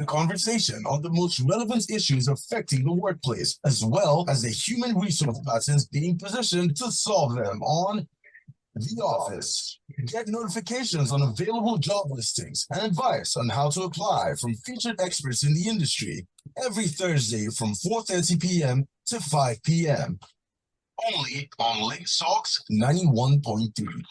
conversation on the most relevant issues affecting the workplace, as well as the human resource patterns being positioned to solve them on The Office. Get notifications on available job listings and advice on how to apply from featured experts in the industry every Thursday from 4:30 p.m. to 5 p.m. Only on Lake Talks 91.3.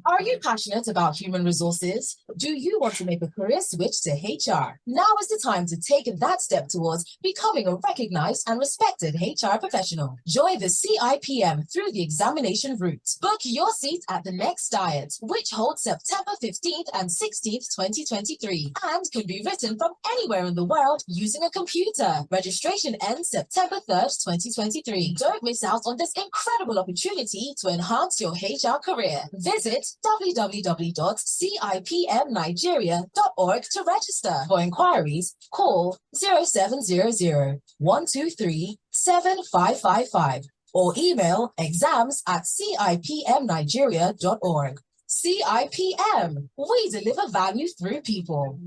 Are you passionate about human resources? Do you want to make a career switch to HR? Now is the time to take that step towards becoming a recognized and respected HR professional. Join the CIPM through the examination route. Book your seat at the next Diet, which holds September 15th and 16th, 2023, and can be written from anywhere in the world using a computer. Registration ends September 3rd, 2023. Don't miss out on this incredible opportunity to enhance your HR career. Visit www.cipmnigeria.org to register. For inquiries, call 0700-123-7555 or email exams@cipmnigeria.org. CIPM, we deliver value through people.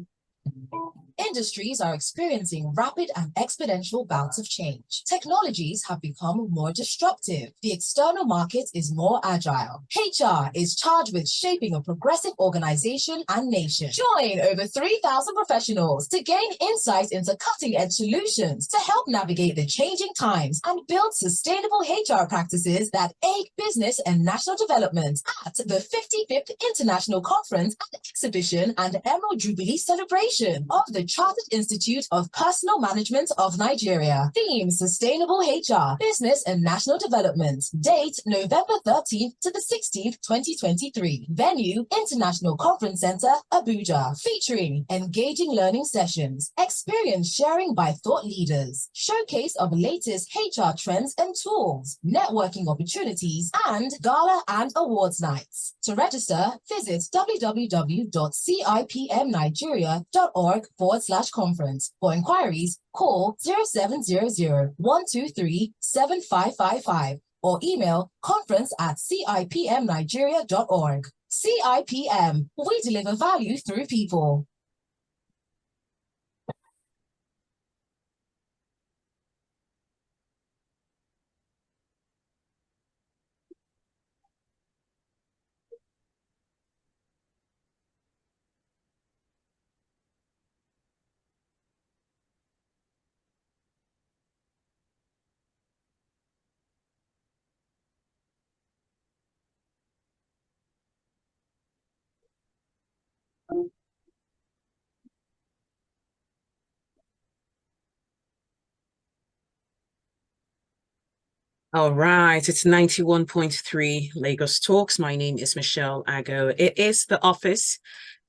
Industries are experiencing rapid and exponential bouts of change. Technologies have become more disruptive. The external market is more agile. HR is charged with shaping a progressive organization and nation. Join over 3,000 professionals to gain insight into cutting-edge solutions to help navigate the changing times and build sustainable HR practices that aid business and national development at the 55th International Conference and Exhibition and Emerald Jubilee Celebration of the Chartered Institute of Personal Management of Nigeria. Theme: Sustainable HR, Business and National Development. Date: November 13th to the 16th, 2023. Venue: International Conference Center, Abuja. Featuring engaging learning sessions, experience sharing by thought leaders, showcase of latest HR trends and tools, networking opportunities, and gala and awards nights. To register, visit www.cipmnigeria.org/conference. For inquiries, call 0700-123-7555 or email conference@cipmnigeria.org. CIPM, we deliver value through people. All right, it's 91.3 Lagos Talks. My name is Michelle Ago. It is The Office,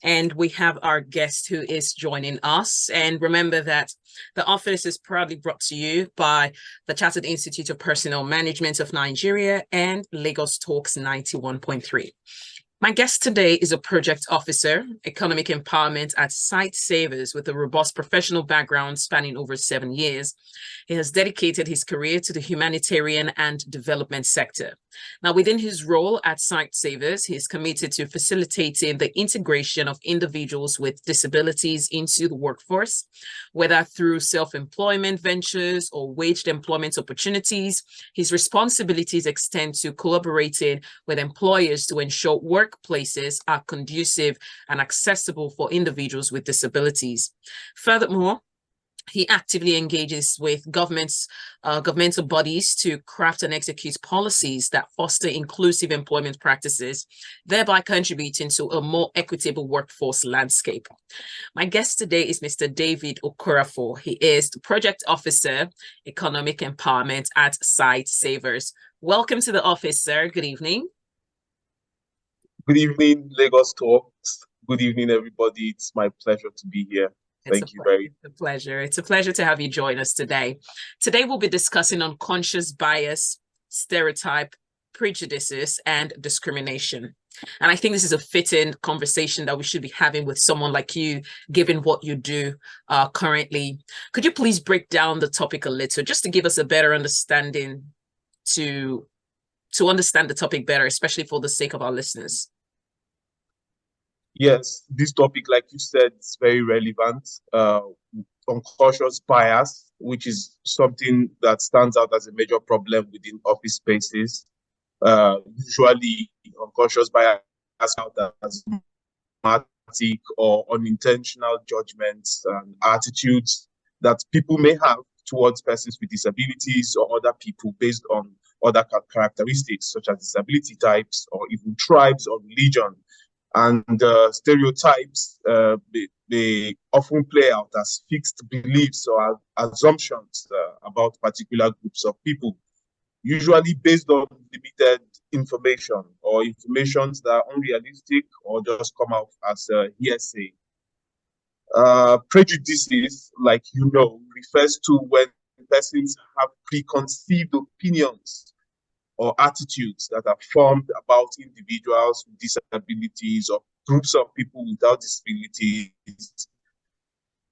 and we have our guest who is joining us. And remember that The Office is proudly brought to you by the Chartered Institute of Personnel Management of Nigeria and Lagos Talks 91.3. My guest today is a project officer, economic empowerment at Sightsavers with a robust professional background spanning over 7 years. He has dedicated his career to the humanitarian and development sector. Now, within his role at Sightsavers, he is committed to facilitating the integration of individuals with disabilities into the workforce, whether through self-employment ventures or waged employment opportunities. His responsibilities extend to collaborating with employers to ensure workplaces are conducive and accessible for individuals with disabilities. Furthermore, he actively engages with governmental bodies to craft and execute policies that foster inclusive employment practices, thereby contributing to a more equitable workforce landscape. My guest today is Mr. David Okorafor. He is the Project Officer, Economic Empowerment at Sightsavers. Welcome to The Office, sir. Good evening. Good evening, Lagos Talks. Good evening, everybody. It's my pleasure to be here. Thank you very much. It's a pleasure. It's a pleasure to have you join us today. Today, we'll be discussing unconscious bias, stereotype, prejudices, and discrimination. And I think this is a fitting conversation that we should be having with someone like you, given what you do currently. Could you please break down the topic a little, just to give us a better understanding to to understand the topic better, especially for the sake of our listeners? Yes, this topic, like you said, is very relevant. Unconscious bias, which is something that stands out as a major problem within office spaces. Usually, unconscious bias out as dramatic or unintentional judgments and attitudes that people may have towards persons with disabilities or other people based on other characteristics such as disability types or even tribes or religion. And stereotypes, they often play out as fixed beliefs or assumptions about particular groups of people, usually based on limited information or informations that are unrealistic or just come out as hearsay. Prejudices, like you know, refers to when persons have preconceived opinions or attitudes that are formed about individuals with disabilities or groups of people without disabilities,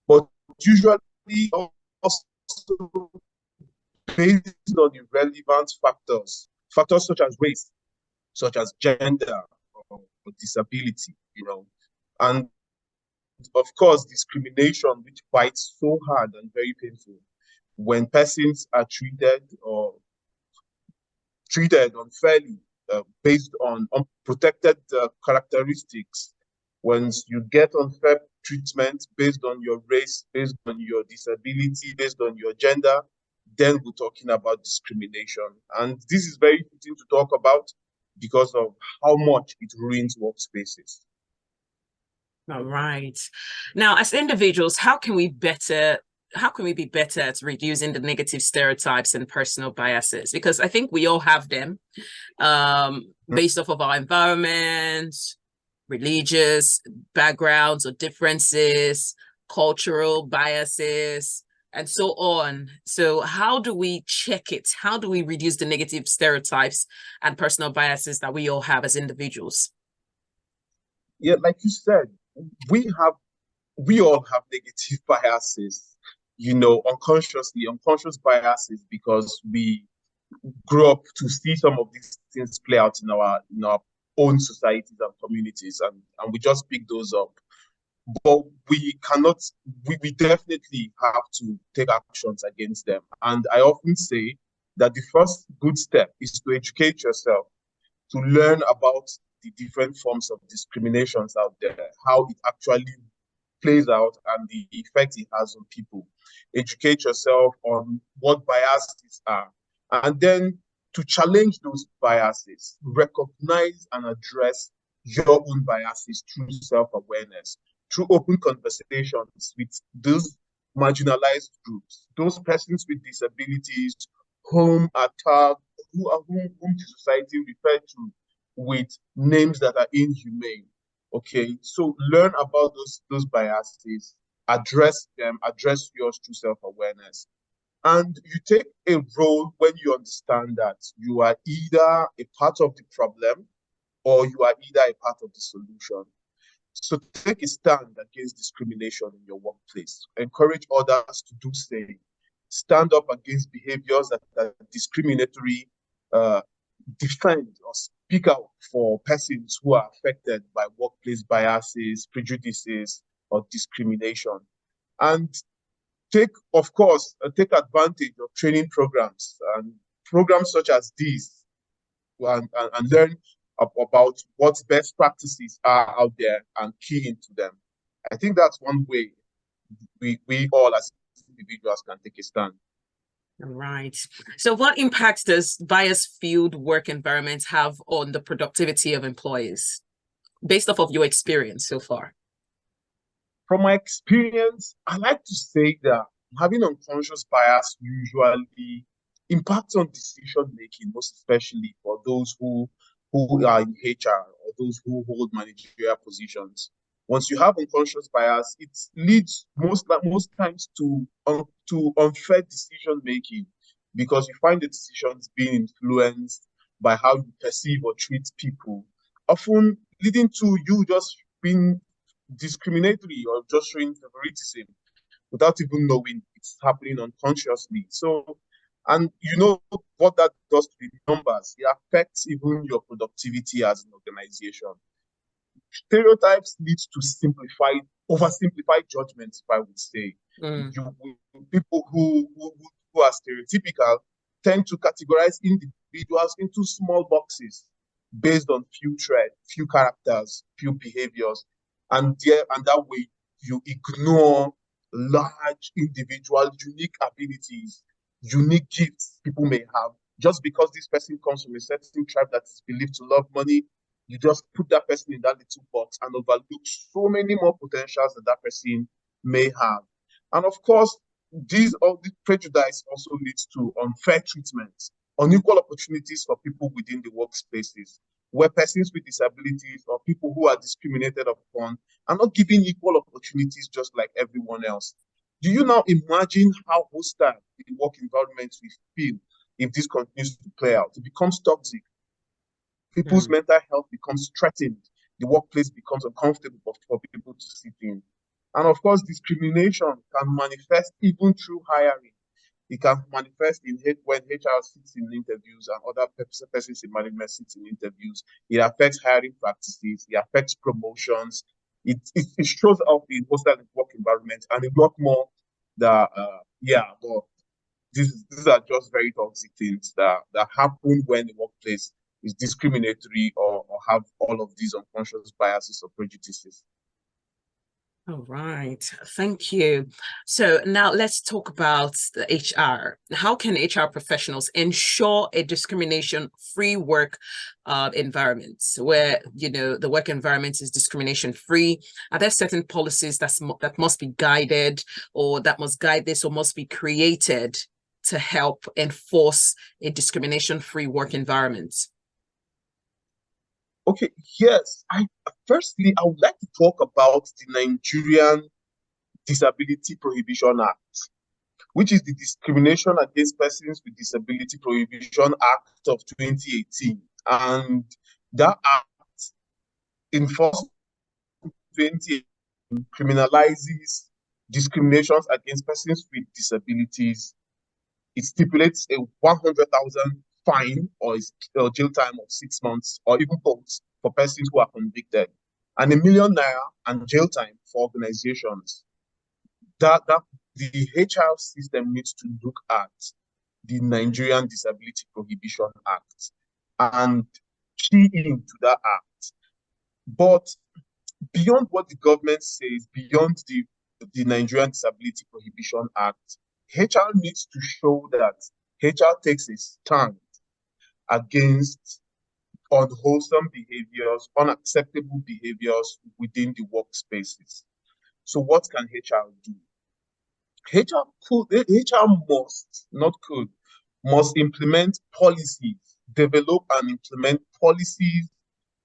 but usually also based on irrelevant factors, factors such as race, such as gender or disability, you know, and of course discrimination, which bites so hard and very painful when persons are treated unfairly based on unprotected characteristics. When you get unfair treatment based on your race, based on your disability, based on your gender, then we're talking about discrimination. And this is very fitting to talk about because of how much it ruins workspaces. All right. Now, as individuals, how can we be better at reducing the negative stereotypes and personal biases? Because I think we all have them based off of our environment, religious backgrounds or differences, cultural biases, and so on. So how do we check it? How do we reduce the negative stereotypes and personal biases that we all have as individuals? Yeah, like you said, we all have negative biases, you know, unconscious biases, because we grew up to see some of these things play out in our own societies and communities, and we just pick those up. But we definitely have to take actions against them. And I often say that the first good step is to educate yourself, to learn about the different forms of discriminations out there, how it actually plays out and the effect it has on people. Educate yourself on what biases are, and then to challenge those biases, recognize and address your own biases through self-awareness, through open conversations with those marginalized groups, those persons with disabilities whom the society refer to with names that are inhumane. Okay, so learn about those biases, address them, address yours through self-awareness. And you take a role when you understand that you are either a part of the problem or you are either a part of the solution. So take a stand against discrimination in your workplace. Encourage others to do the same. Stand up against behaviors that are discriminatory. Defend or speak out for persons who are affected by workplace biases, prejudices, or discrimination. And take advantage of training programs and programs such as these, and learn about what best practices are out there and key into them. I think that's one way we all as individuals can take a stand. All right. So what impact does bias-filled work environments have on the productivity of employees, based off of your experience so far? From my experience, I like to say that having unconscious bias usually impacts on decision-making, most especially for those who are in HR or those who hold managerial positions. Once you have unconscious bias, it leads most times to unfair decision making, because you find the decisions being influenced by how you perceive or treat people, often leading to you just being discriminatory or just showing favoritism without even knowing it's happening unconsciously. So And you know what that does to the numbers. It affects even your productivity as an organization. Stereotypes lead to oversimplified judgments, if I would say. Mm. People who are stereotypical tend to categorize individuals into small boxes based on few traits, few characters, few behaviors, and that way you ignore large individual unique abilities, unique gifts people may have. Just because this person comes from a certain tribe that is believed to love money, you just put that person in that little box and overlook so many more potentials that that person may have. And of course, all these prejudice also leads to unfair treatment, unequal opportunities for people within the workspaces, where persons with disabilities or people who are discriminated upon are not given equal opportunities just like everyone else. Do you now imagine how hostile the work environment will feel if this continues to play out? It becomes toxic. People's Mm. mental health becomes threatened. The workplace becomes uncomfortable for people to sit in. And of course, discrimination can manifest even through hiring. It can manifest when HR sits in interviews and other persons in management sits in interviews. It affects hiring practices. It affects promotions. It shows up in hostile work environment and a lot more that, but these are just very toxic things that happen when the workplace is discriminatory or have all of these unconscious biases or prejudices. All right, thank you. So now let's talk about the HR. How can HR professionals ensure a discrimination-free work environment where, the work environment is discrimination-free? Are there certain policies that must be guided or that must guide this or must be created to help enforce a discrimination-free work environment? Okay, yes. Firstly, I would like to talk about the Nigerian Disability Prohibition Act, which is the Discrimination Against Persons with Disability Prohibition Act of 2018. And that act, in force 2018, criminalizes discriminations against persons with disabilities. It stipulates a 100,000 fine or jail time of 6 months or even both for persons who are convicted, and ₦1 million and jail time for organizations. That the HR system needs to look at the Nigerian Disability Prohibition Act and key into that act. But beyond what the government says, beyond the Nigerian Disability Prohibition Act, HR needs to show that HR takes a stand against unwholesome behaviors, unacceptable behaviors within the workspaces. So what can HR do? HR must implement policies, develop and implement policies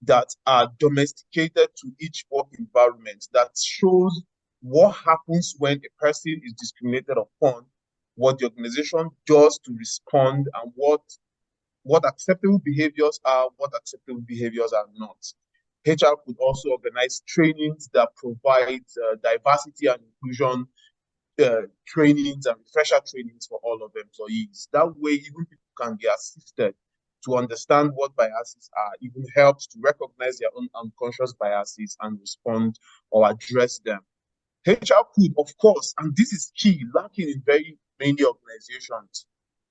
that are domesticated to each work environment, that shows what happens when a person is discriminated upon, what the organization does to respond, and what acceptable behaviors are, what acceptable behaviors are not. HR could also organize trainings that provide diversity and inclusion trainings and refresher trainings for all of employees. That way, even people can be assisted to understand what biases are, even helps to recognize their own unconscious biases and respond or address them. HR could, of course, and this is key, lacking in very many organizations,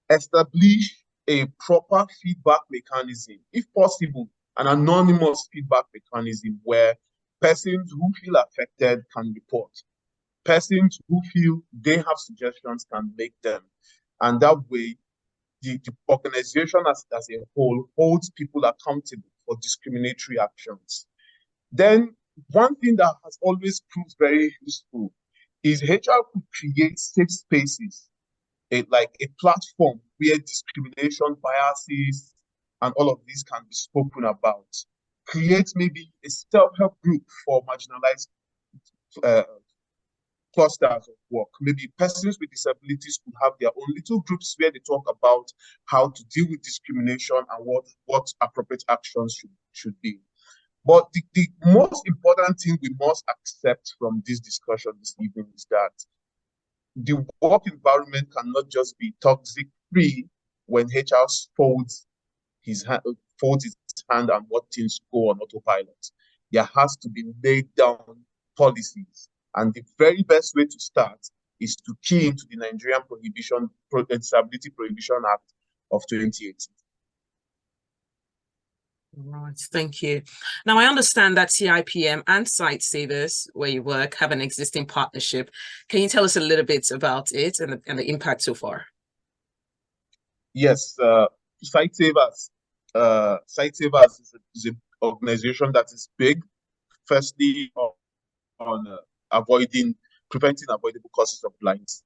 establish a proper feedback mechanism, if possible, an anonymous feedback mechanism where persons who feel affected can report. Persons who feel they have suggestions can make them. And that way, the organization as a whole holds people accountable for discriminatory actions. Then, one thing that has always proved very useful is HR could create safe spaces, like a platform where discrimination, biases, and all of these can be spoken about. Create maybe a self-help group for marginalized clusters of work. Maybe persons with disabilities could have their own little groups where they talk about how to deal with discrimination and what appropriate actions should be. But the most important thing we must accept from this discussion this evening is that the work environment cannot just be toxic free when HR folds his hand and what things go on autopilot. There has to be laid down policies. And the very best way to start is to key into the Nigerian Disability Prohibition Act of 2018. Right, thank you. Now, I understand that CIPM and Sightsavers, where you work, have an existing partnership. Can you tell us a little bit about it and the impact so far? Yes, Sightsavers. Sightsavers is an organization that is big. Firstly, on preventing avoidable causes of blindness,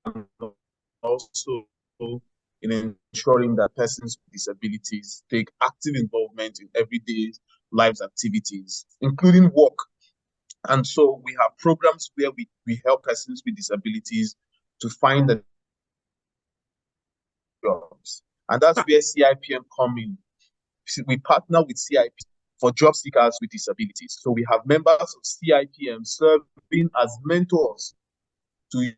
and also in ensuring that persons with disabilities take active involvement in everyday lives activities, including work. And so we have programs where we help persons with disabilities to find the jobs. And that's where CIPM come in. We partner with CIPM for job seekers with disabilities. So we have members of CIPM serving as mentors to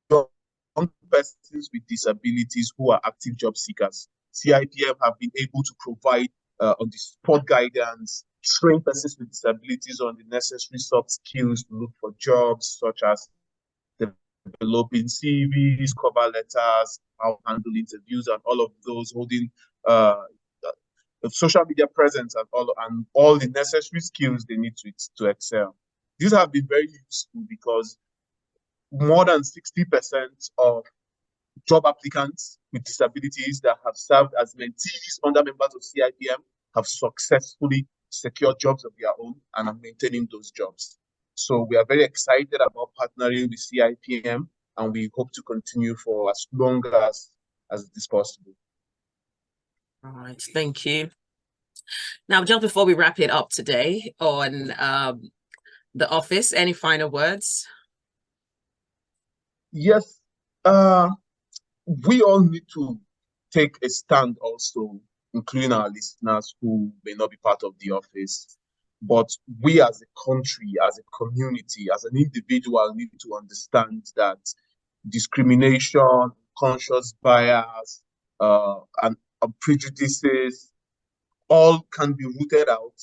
young persons with disabilities who are active job seekers. CIPM have been able to provide on the spot guidance, train persons with disabilities on the necessary soft skills to look for jobs, such as developing CVs, cover letters, how to handle interviews, and all of those, holding social media presence and all the necessary skills they need to excel. These have been very useful because more than 60% of job applicants with disabilities that have served as mentees under members of CIPM have successfully secured jobs of their own and are maintaining those jobs. So we are very excited about partnering with CIPM, and we hope to continue for as long as it is possible. All right, thank you. Now, just before we wrap it up today on the office, any final words? Yes, we all need to take a stand also, including our listeners who may not be part of the office. But we as a country, as a community, as an individual need to understand that discrimination, conscious bias, and prejudices all can be rooted out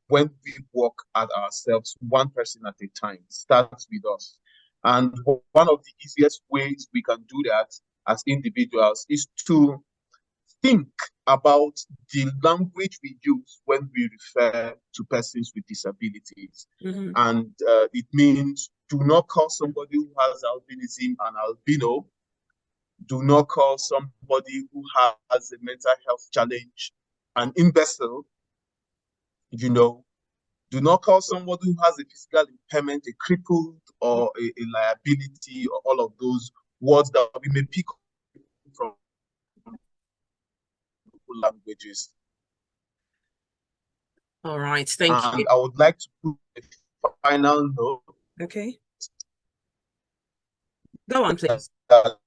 when we work at ourselves, one person at a time. It starts with us. And one of the easiest ways we can do that as individuals is to think about the language we use when we refer to persons with disabilities. Mm-hmm. And it means do not call somebody who has albinism an albino. Do not call somebody who has a mental health challenge an imbecile. Do not call somebody who has a physical impairment a crippled or a liability, or all of those words that we may pick from languages. All right, thank you. And I would like to put a final note. Okay. Go on, please. The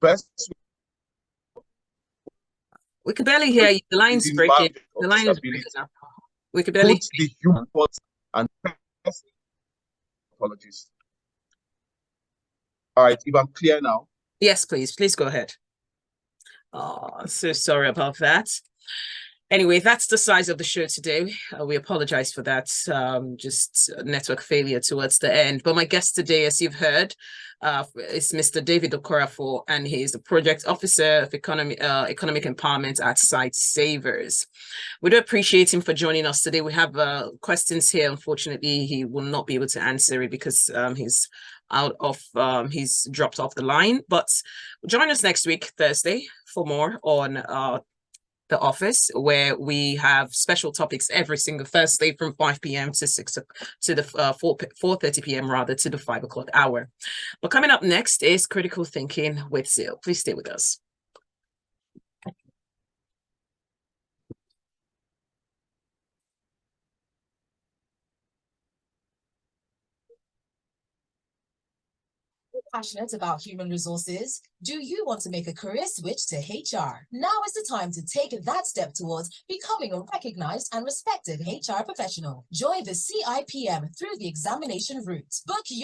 best we can barely hear you. The line's breaking. The line is breaking up. We can barely. Put the human thoughts and apologies. All right, if I'm clear now. Yes, please. Please go ahead. Oh, so sorry about that. Anyway, that's the size of the show today. We apologize for that. Just network failure towards the end. But my guest today, as you've heard, is Mr. David Okorafor, and he is the project officer of economic empowerment at Sightsavers. We do appreciate him for joining us today. We have questions here. Unfortunately, he will not be able to answer it because he's dropped off the line. But join us next week, Thursday, for more on the office, where we have special topics every single Thursday from 5 p.m. to 4:30 p.m. rather, to the 5 o'clock hour. But coming up next is Critical Thinking with Seal. Please stay with us. Passionate about human resources? Do you want to make a career switch to HR? Now is the time to take that step towards becoming a recognized and respected HR professional. Join the CIPM through the examination route. Book your